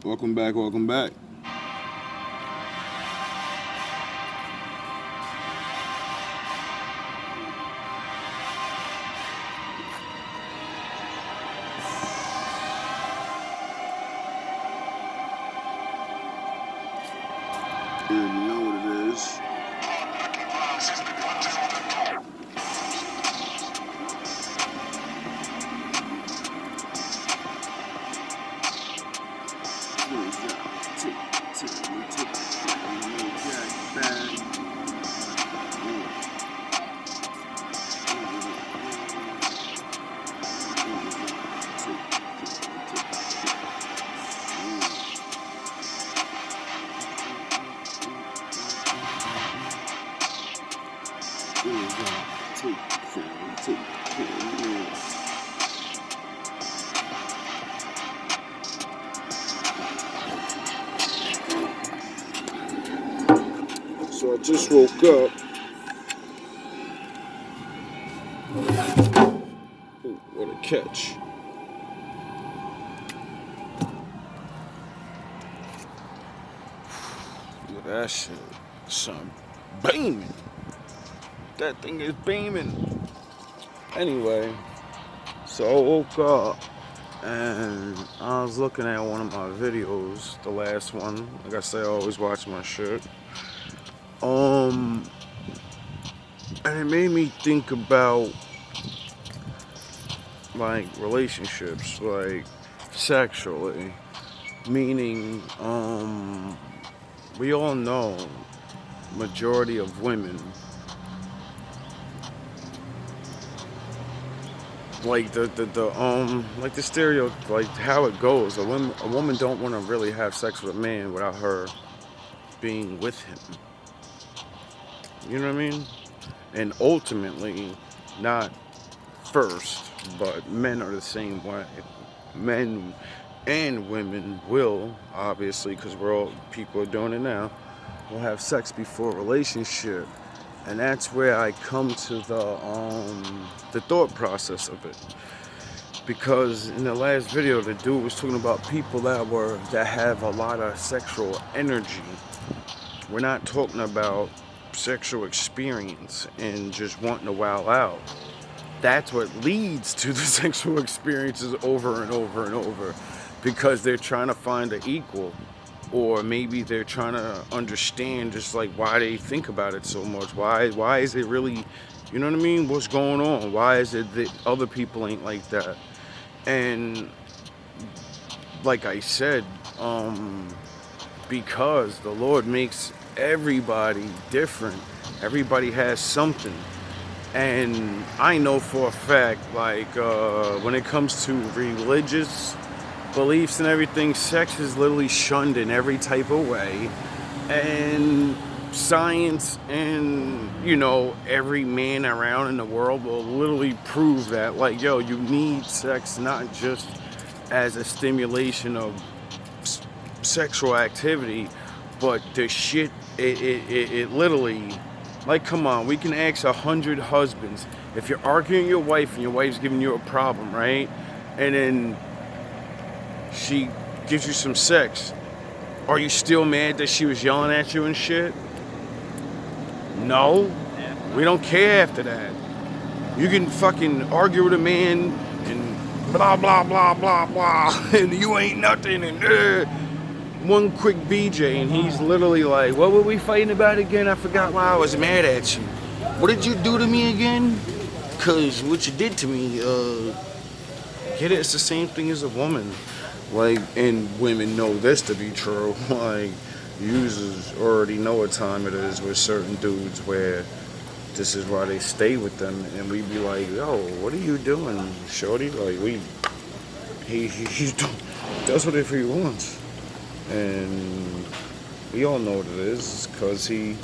Welcome back, welcome back. You already know what it is. So I just woke up. Ooh, what a catch. Look at that shit. Son, beaming. That thing is beaming. Anyway, so I woke up and I was looking at one of my videos, the last one. Like I say, I always watch my shit. And it made me think about like relationships, like sexually. Meaning, we all know majority of women like the stereo, like how it goes. A woman don't want to really have sex with a man without her being with him. You know what I mean? And ultimately, not first, but men are the same way. Men and women will, obviously, because we're all people are doing it now, will have sex before a relationship. And that's where I come to the thought process of it. Because in the last video, the dude was talking about people that have a lot of sexual energy. We're not talking about sexual experience and just wanting to wow out. That's what leads to the sexual experiences over and over and over, because they're trying to find an equal, or maybe they're trying to understand just like why they think about it so much. Why is it really, you know what I mean? What's going on? Why is it that other people ain't like that? And like I said, because the Lord makes everybody different. Everybody has something. And I know for a fact, like, when it comes to religious beliefs and everything, sex is literally shunned in every type of way. And science and, every man around in the world will literally prove that. Like, yo, you need sex not just as a stimulation of sexual activity, but the shit, it literally, like, come on, we can ask 100 husbands. If you're arguing with your wife and your wife's giving you a problem, right? And then she gives you some sex, are you still mad that she was yelling at you and shit? No. We don't care after that. You can fucking argue with a man and blah, blah, blah, blah, blah, and you ain't nothing, and one quick BJ, and he's literally like, what were we fighting about again? I forgot why I was mad at you. What did you do to me again? Because what you did to me, get it, it's the same thing as a woman. Like, and women know this to be true. Like, users already know what time it is with certain dudes where this is why they stay with them. And we be like, yo, what are you doing, shorty? Like, he does whatever he wants. And we all know what it is, because he's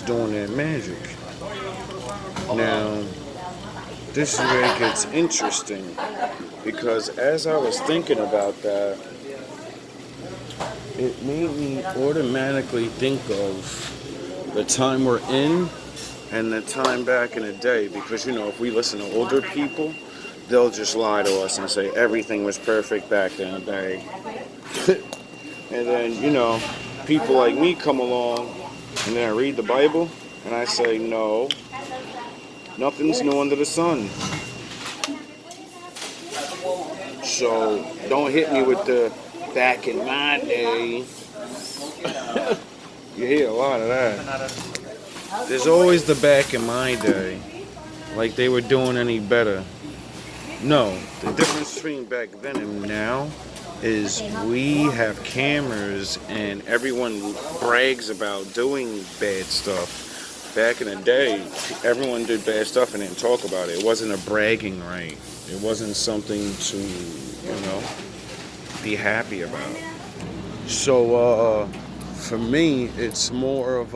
doing that magic. Now, this is where it gets interesting, because as I was thinking about that, it made me automatically think of the time we're in and the time back in the day. Because, if we listen to older people, they'll just lie to us and say everything was perfect back in the day. And then, people like me come along and then I read the Bible and I say, no, nothing's new under the sun. So don't hit me with the back in my day. You hear a lot of that. There's always the back in my day. Like they were doing any better. No, the difference between back then and now is we have cameras and everyone brags about doing bad stuff. Back in the day, everyone did bad stuff and didn't talk about it. It wasn't a bragging right. It wasn't something to, be happy about. So, for me, it's more of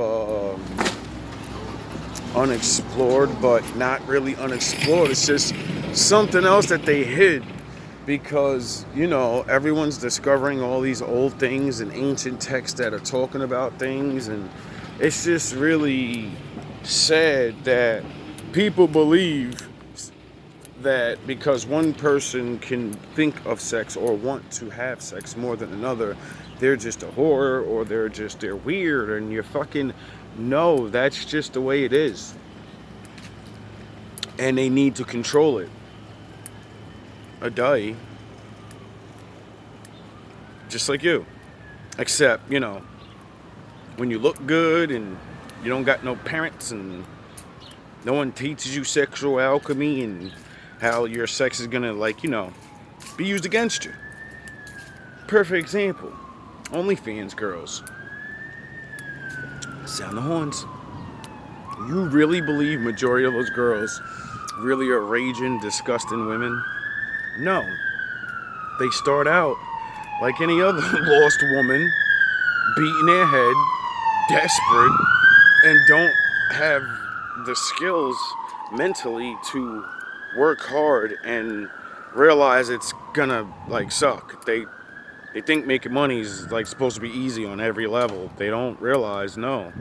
unexplored, but not really unexplored. It's just something else that they hid because, everyone's discovering all these old things and ancient texts that are talking about things. And it's just really sad that people believe that because one person can think of sex or want to have sex more than another, they're just a whore or they're weird and you're fucking... No, that's just the way it is. And they need to control it. A die. Just like you. Except, when you look good and you don't got no parents and no one teaches you sexual alchemy and how your sex is gonna, be used against you. Perfect example. OnlyFans girls. Sound the horns. You really believe majority of those girls really are raging, disgusting women? No. They start out like any other lost woman, beating their head, desperate, and don't have the skills mentally to work hard and realize it's gonna suck. They think making money is supposed to be easy on every level. They don't realize, no.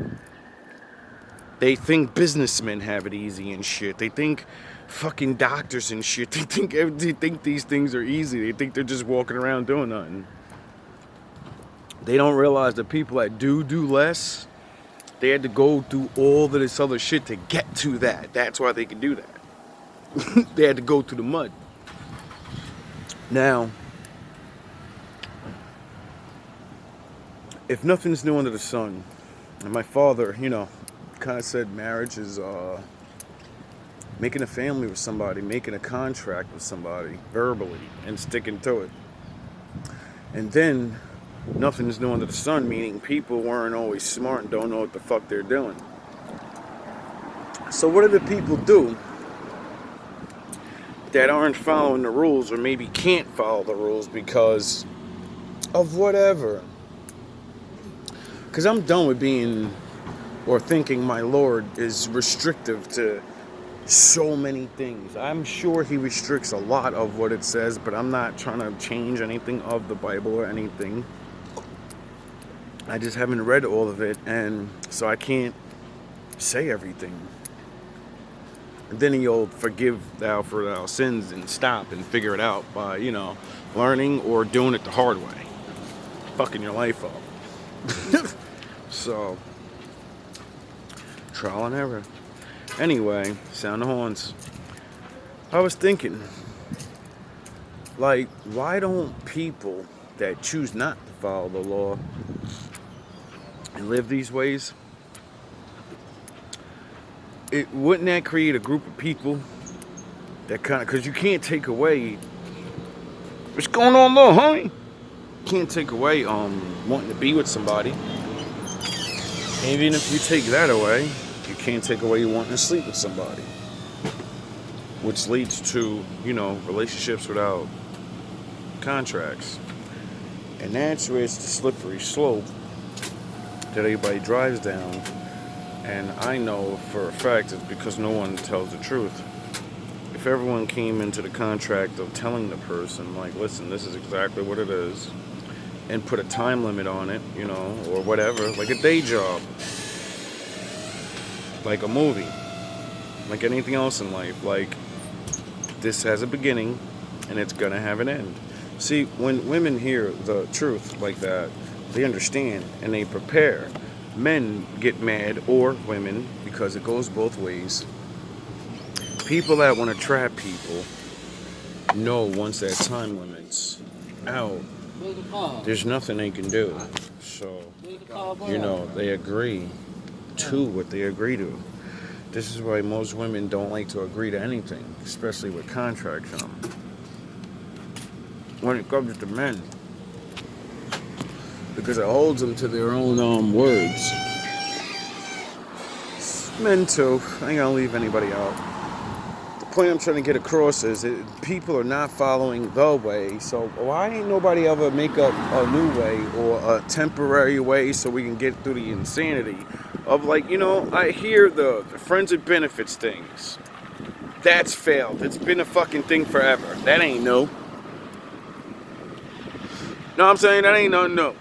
They think businessmen have it easy and shit. They think fucking doctors and shit. They think these things are easy. They think they're just walking around doing nothing. They don't realize the people that do less, they had to go through all of this other shit to get to that. That's why they can do that. They had to go through the mud. Now, if nothing's new under the sun, and my father, kind of said marriage is making a family with somebody, making a contract with somebody verbally and sticking to it. And then nothing's new under the sun, meaning people weren't always smart and don't know what the fuck they're doing. So what do the people do that aren't following the rules or maybe can't follow the rules because of whatever? Because I'm done with being or thinking my Lord is restrictive to so many things. I'm sure he restricts a lot of what it says, but I'm not trying to change anything of the Bible or anything. I just haven't read all of it, and so I can't say everything. And then he'll forgive thou for thou sins and stop and figure it out by, learning or doing it the hard way. Fucking your life up. So, trial and error. Anyway, sound the horns. I was thinking, why don't people that choose not to follow the law and live these ways, wouldn't that create a group of people that because you can't take away, what's going on, little homie? You can't take away wanting to be with somebody. Even if you take that away, you can't take away wanting to sleep with somebody. Which leads to, relationships without contracts. And that's where it's the slippery slope that everybody drives down. And I know for a fact it's because no one tells the truth. If everyone came into the contract of telling the person, listen, this is exactly what it is, and put a time limit on it, or whatever, like a day job, like a movie, like anything else in life, This has a beginning, and it's gonna have an end. See, when women hear the truth like that, they understand and they prepare. Men get mad, or women, because it goes both ways. People that want to trap people know once that time limit's out, there's nothing they can do. So, they agree to what they agree to. This is why most women don't like to agree to anything, especially with contracts on them. When it comes to men, because it holds them to their own words. Men too. I ain't gonna leave anybody out. The point I'm trying to get across is people are not following the way. So why ain't nobody ever make up a new way or a temporary way so we can get through the insanity of, like, I hear the friends with benefits things. That's failed. It's been a fucking thing forever. That ain't new. No, I'm saying that ain't nothing new.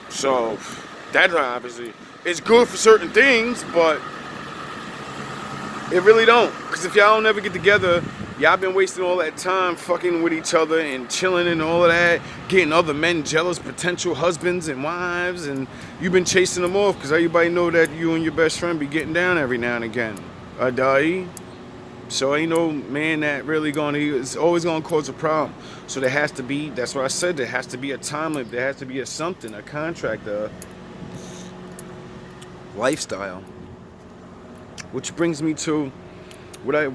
So that obviously is good for certain things, but it really don't. Because if y'all don't ever get together, y'all been wasting all that time fucking with each other and chilling and all of that, getting other men jealous, potential husbands and wives, and you've been chasing them off because everybody know that you and your best friend be getting down every now and again. So ain't no man that really it's always gonna cause a problem. So there has to be, that's what I said, there has to be a time limit, there has to be a contract, a lifestyle. Which brings me to what I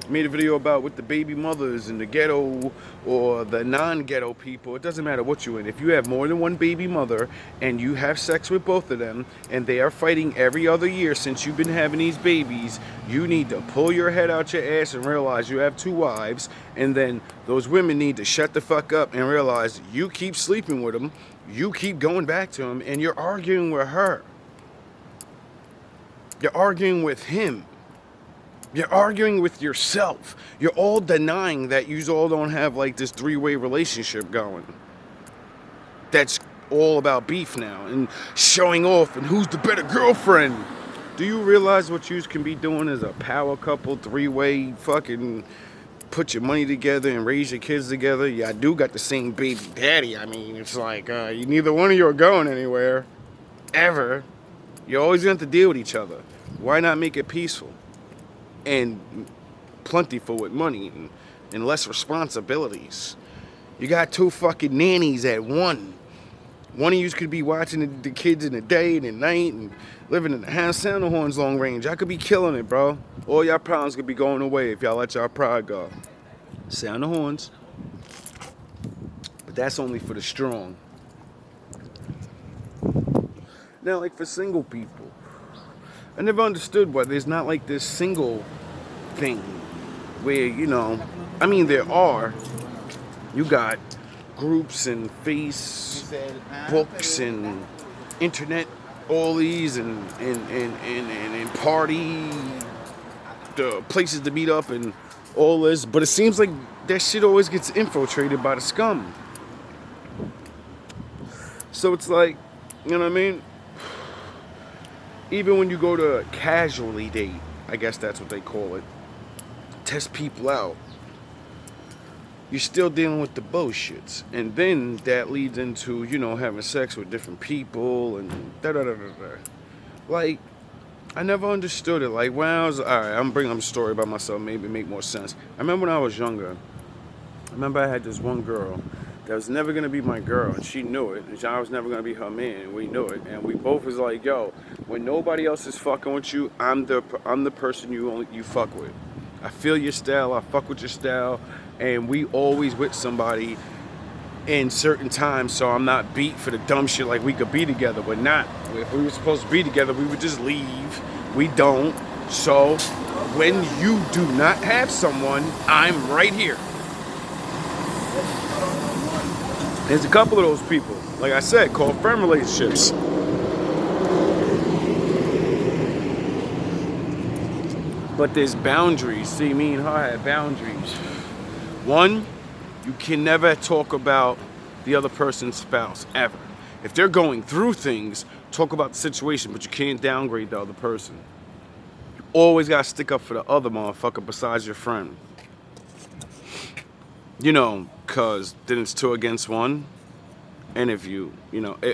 made a video about with the baby mothers in the ghetto or the non-ghetto people. It doesn't matter what you're in. If you have more than one baby mother and you have sex with both of them and they are fighting every other year since you've been having these babies, you need to pull your head out your ass and realize you have two wives, and then those women need to shut the fuck up and realize you keep sleeping with them, you keep going back to them, and you're arguing with her. You're arguing with him. You're arguing with yourself. You're all denying that you all don't have like this three-way relationship going. That's all about beef now and showing off and who's the better girlfriend. Do you realize what you can be doing as a power couple, three-way fucking put your money together and raise your kids together? Yeah, I do got the same baby daddy. I mean, it's like you neither one of you are going anywhere. Ever. You're always going to have to deal with each other. Why not make it peaceful? And plentiful with money and less responsibilities. You got two fucking nannies at one. One of you could be watching the kids in the day and at night and living in the house. Sound the horns long range. I could be killing it, bro. All y'all problems could be going away if y'all let y'all pride go. Sound the horns. But that's only for the strong. Now, like for single people, I never understood why there's not like this single thing where, I mean, there are. You got groups and Facebooks and internet, all these and party, the places to meet up and all this. But it seems like that shit always gets infiltrated by the scum. So it's like, you know what I mean? Even when you go to a casually date, I guess that's what they call it, test people out, you're still dealing with the bullshits. And then that leads into, having sex with different people and da-da-da-da-da. Like, I never understood it. Like, when I was, alright, I'm bringing up a story about myself, maybe make more sense. I remember when I was younger, I had this one girl that was never going to be my girl, and she knew it, and I was never going to be her man, and we knew it, and we both was like, yo, when nobody else is fucking with you, I'm the person you fuck with. I feel your style, I fuck with your style, and we always with somebody in certain times, so I'm not beat for the dumb shit like we could be together, but not. If we were supposed to be together, we would just leave. We don't. So when you do not have someone, I'm right here. There's a couple of those people, like I said, called firm relationships. But there's boundaries. See, me and her had boundaries. One, you can never talk about the other person's spouse, ever. If they're going through things, talk about the situation, but you can't downgrade the other person. You always got to stick up for the other motherfucker besides your friend. You know, because then it's 2 against 1. And if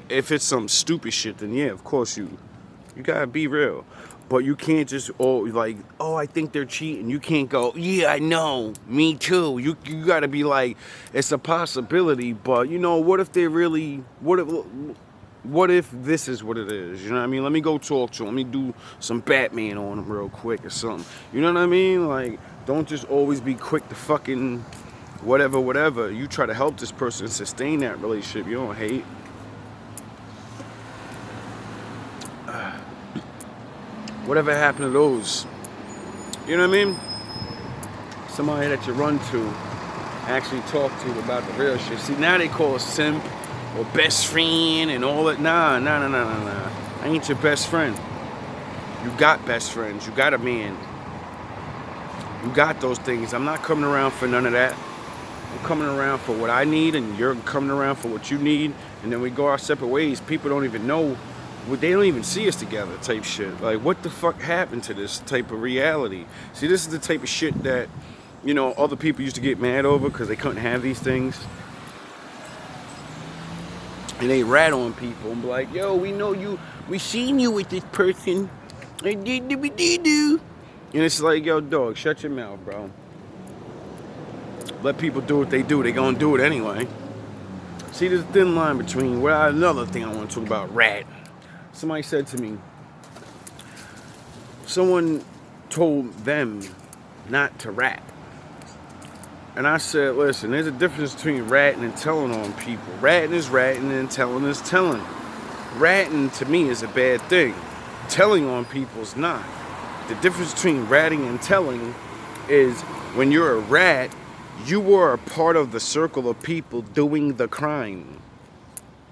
if it's some stupid shit, then yeah, of course you gotta be real. But you can't just like, oh, I think they're cheating. You can't go, yeah, I know, me too. You gotta be like, it's a possibility, but what if they really, what if this is what it is? You know what I mean? Let me go talk to him. Let me do some Batman on him real quick or something. You know what I mean? Like, don't just always be quick to fucking whatever. You try to help this person sustain that relationship. You don't hate. Whatever happened to those? You know what I mean? Somebody that you run to, actually talk to about the real shit. See, now they call a simp or best friend and all that. Nah. I ain't your best friend. You got best friends. You got a man. You got those things. I'm not coming around for none of that. I'm coming around for what I need, and you're coming around for what you need, and then we go our separate ways. People don't even know. They don't even see us together type shit. Like, what the fuck happened to this type of reality? See, this is the type of shit that, other people used to get mad over because they couldn't have these things. And they rat on people and be like, yo, we know you, we seen you with this person. And it's like, yo, dog, shut your mouth, bro. Let people do what they do. They gonna do it anyway. See, there's a thin line between another thing I want to talk about, rat. Somebody said to me, someone told them not to rat. And I said, listen, there's a difference between ratting and telling on people. Ratting is ratting and telling is telling. Ratting to me is a bad thing. Telling on people is not. The difference between ratting and telling is when you're a rat, you are a part of the circle of people doing the crime.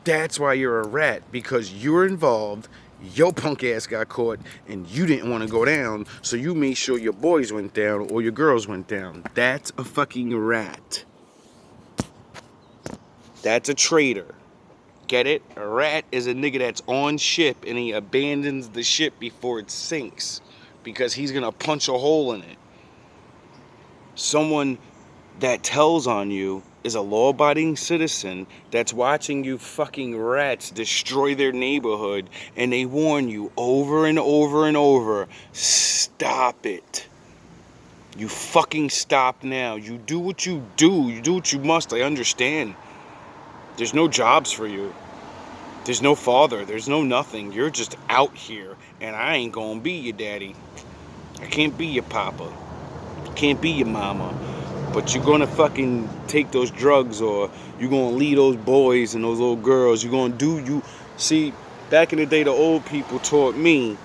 That's why you're a rat, because you're involved, your punk ass got caught, and you didn't want to go down, so you made sure your boys went down or your girls went down. That's a fucking rat. That's a traitor. Get it? A rat is a nigga that's on ship and he abandons the ship before it sinks because he's gonna punch a hole in it. Someone that tells on you is a law-abiding citizen that's watching you fucking rats destroy their neighborhood, and they warn you over and over and over, stop it. You fucking stop now. You do what you do. You do what you must. I understand. There's no jobs for you. There's no father. There's no nothing. You're just out here, and I ain't gonna be your daddy. I can't be your papa. I can't be your mama. But you're gonna fucking take those drugs, or you're gonna lead those boys and those little girls. You're gonna do you. See, back in the day, the old people taught me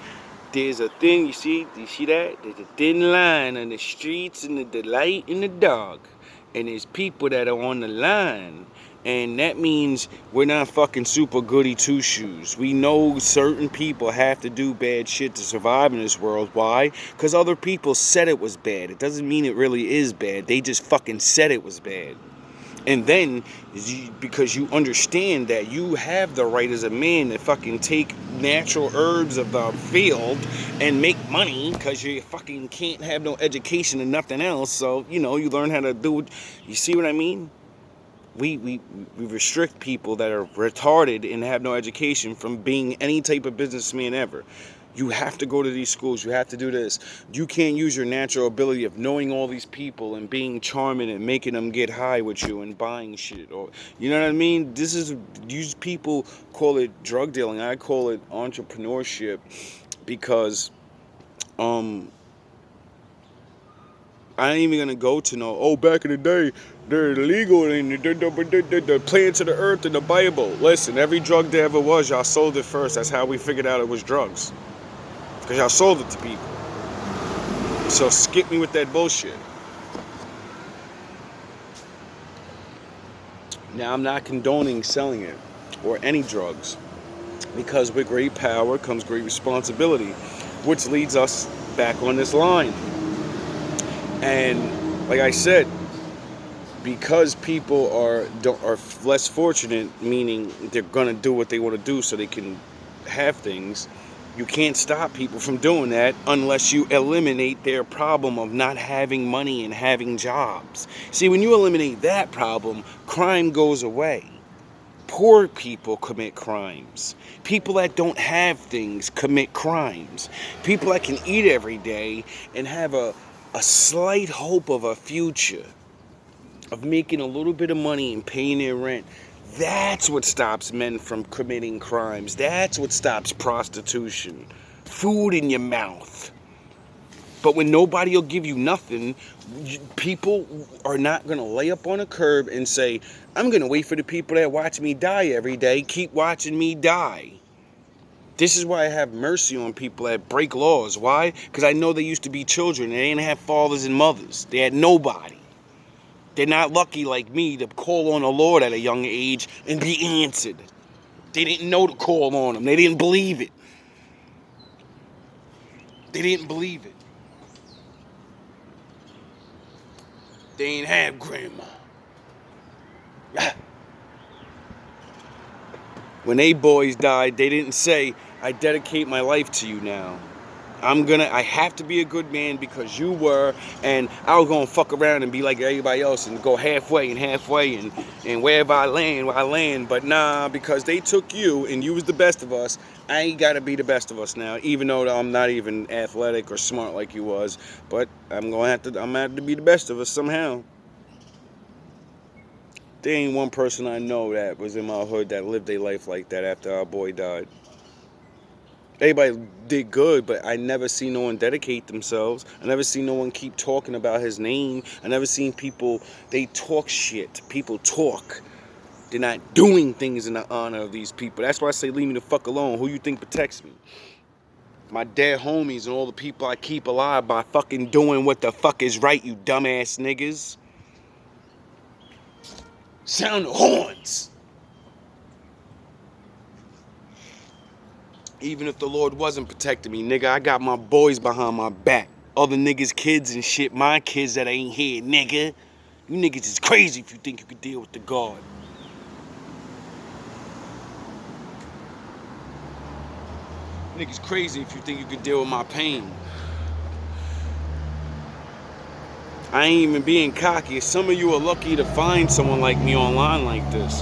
there's a thing, you see that? There's a thin line on the streets and the light and the dark. And there's people that are on the line. And that means we're not fucking super goody two shoes. We know certain people have to do bad shit to survive in this world. Why? Because other people said it was bad. It doesn't mean it really is bad. They just fucking said it was bad. And then, because you understand that you have the right as a man to fucking take natural herbs of the field and make money, because you fucking can't have no education and nothing else. So, you learn how to do it. You see what I mean? We restrict people that are retarded and have no education from being any type of businessman ever. You have to go to these schools. You have to do this. You can't use your natural ability of knowing all these people and being charming and making them get high with you and buying shit. Or, you know what I mean? These people call it drug dealing. I call it entrepreneurship, because I ain't even gonna go to back in the day, they're illegal and they're playing to the earth in the Bible. Listen, every drug there ever was, y'all sold it first. That's how we figured out it was drugs. Because y'all sold it to people. So skip me with that bullshit. Now, I'm not condoning selling it or any drugs, because with great power comes great responsibility, which leads us back on this line. And like I said, because people are less fortunate, meaning they're gonna do what they want to do so they can have things, You can't stop people from doing that unless you eliminate their problem of not having money and having jobs. See, when you eliminate that problem, crime goes away. Poor people commit crimes. People that don't have things commit crimes. People that can eat every day and have a slight hope of a future, of making a little bit of money and paying their rent. That's what stops men from committing crimes. That's what stops prostitution. Food in your mouth. But when nobody will give you nothing, people are not going to lay up on a curb and say, I'm going to wait for the people that watch me die every day. Keep watching me die. This is why I have mercy on people that break laws. Why? Because I know they used to be children. They didn't have fathers and mothers. They had nobody. They're not lucky like me to call on the Lord at a young age and be answered. They didn't know to call on him. They didn't believe it. They didn't believe it. They ain't have grandma. When they boys died, they didn't say, I dedicate my life to you now. I have to be a good man because you were, and I was going to fuck around and be like everybody else and go halfway and wherever I land. But nah, because they took you and you was the best of us, I ain't got to be the best of us now, even though I'm not even athletic or smart like you was. But I'm going to have to be the best of us somehow. There ain't one person I know that was in my hood that lived their life like that after our boy died. Everybody did good, but I never seen no one dedicate themselves. I never seen no one keep talking about his name. I never seen people, they talk shit. People talk. They're not doing things in the honor of these people. That's why I say leave me the fuck alone. Who you think protects me? My dead homies and all the people I keep alive by fucking doing what the fuck is right, you dumbass niggas. Sound the horns. Even if the Lord wasn't protecting me, nigga, I got my boys behind my back. Other niggas' kids and shit, my kids that ain't here, nigga. You niggas is crazy if you think you could deal with the God. Niggas crazy if you think you could deal with my pain. I ain't even being cocky. Some of you are lucky to find someone like me online like this,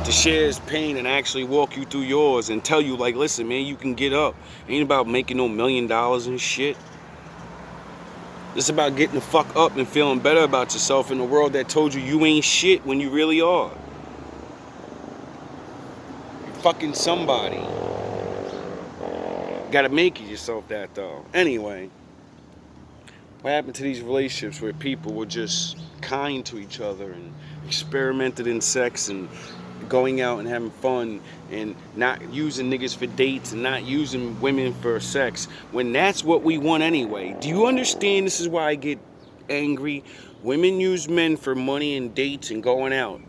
to share his pain and actually walk you through yours and tell you, like, listen, man, you can get up. Ain't about making no $1 million and shit. It's about getting the fuck up and feeling better about yourself in a world that told you you ain't shit when you really are. You're fucking somebody. Gotta make it yourself that, though. Anyway, what happened to these relationships where people were just kind to each other and experimented in sex and going out and having fun and not using niggas for dates and not using women for sex, when that's what we want anyway? Do you understand? This is why I get angry. Women use men for money and dates and going out.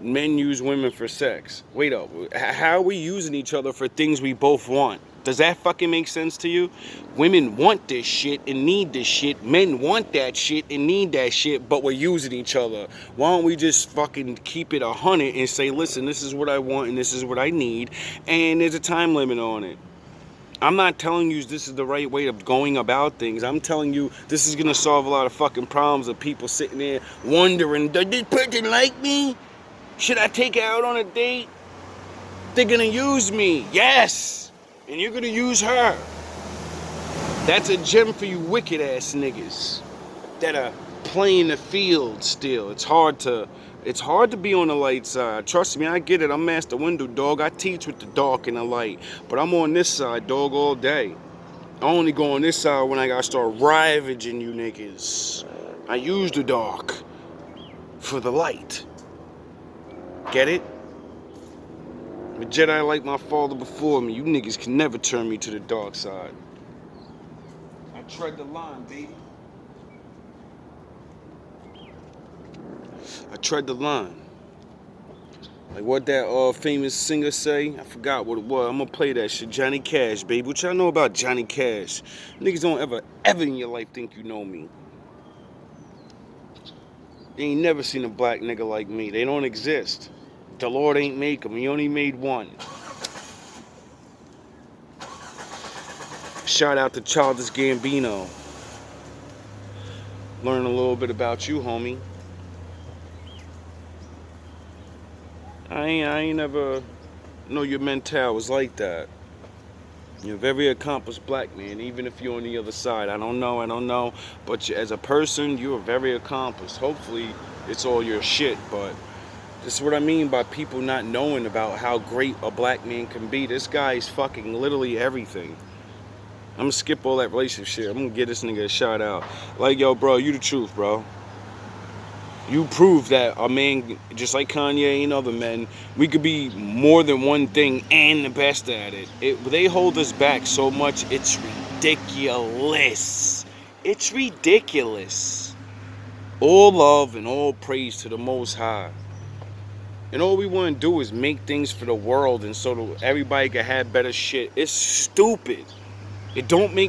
Men use women for sex. Wait up. How are we using each other for things we both want? Does that fucking make sense to you? Women want this shit and need this shit. Men want that shit and need that shit, but we're using each other. Why don't we just fucking keep it 100 and say, listen, this is what I want and this is what I need, and there's a time limit on it. I'm not telling you this is the right way of going about things. I'm telling you this is going to solve a lot of fucking problems of people sitting there wondering, does this person like me? Should I take her out on a date? They're going to use me. Yes. And you're going to use her. That's a gem for you wicked ass niggas that are playing the field still. It's hard to be on the light side. Trust me, I get it. I'm Master Window, dog. I teach with the dark and the light. But I'm on this side, dog, all day. I only go on this side when I gotta start ravaging you niggas. I use the dark for the light. Get it? A Jedi like my father before me. You niggas can never turn me to the dark side. I tread the line, baby. I tread the line. Like what that famous singer say? I forgot what it was. I'm gonna play that shit. Johnny Cash, baby. What y'all know about Johnny Cash? Niggas don't ever in your life think you know me. You ain't never seen a black nigga like me. They don't exist. The Lord ain't make them. He only made one. Shout out to Childish Gambino. Learn a little bit about you, homie. I ain't never know your mental was like that. You're a very accomplished black man, even if you're on the other side. I don't know. But as a person, you are very accomplished. Hopefully, it's all your shit. But this is what I mean by people not knowing about how great a black man can be. This guy is fucking literally everything. I'm gonna skip all that relationship shit. I'm gonna give this nigga a shout out. Like, yo, bro, you the truth, bro. You prove that a man, just like Kanye and other men, we could be more than one thing and the best at it. They hold us back so much, it's ridiculous. It's ridiculous. All love and all praise to the Most High. And all we want to do is make things for the world and so that everybody can have better shit. It's stupid. It don't make